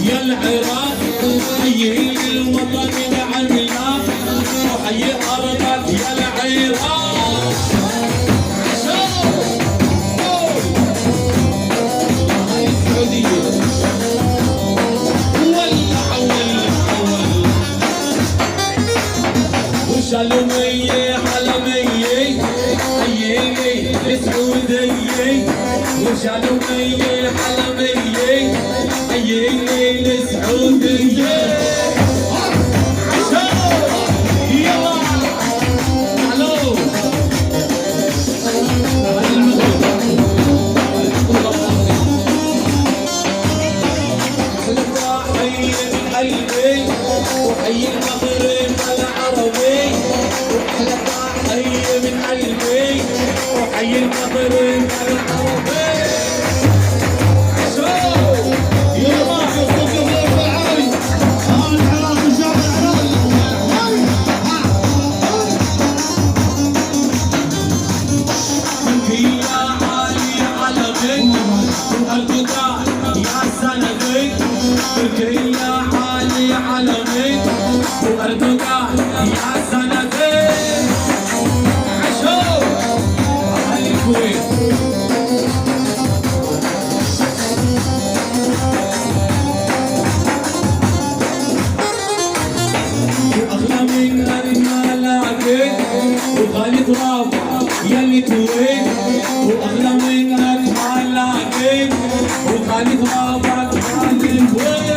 يا العراق حيي الوطن العملاق وحيي ارضك يا العراق. هاي السعودية ولع وشالومية حلمية حييني السعودية وشالومية حلمية حييني السعودية. وحي المغرب العربي وأحلى تحية من قلبي وحي المغرب العربي. وأردوغان يا سندين عشو أهل الكويت. وأغلى من ما لاقيت وغالي تراب يلي تويت وأغلى من ما لاقيت وغالي ترابك غالي تويت.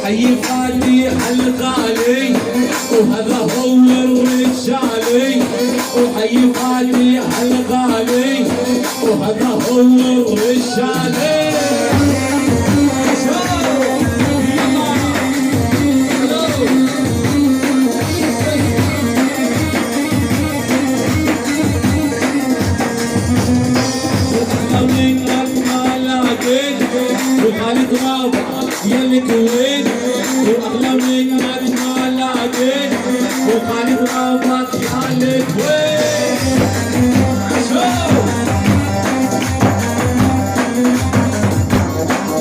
حي فاتح الغالي وهذا هو الرجالي وحي فاتح الغالي وهذا هو الرجالي. وخالي تراب يا الكويت واغلى من ما لاقيت وخالي ترابك يا الكويت.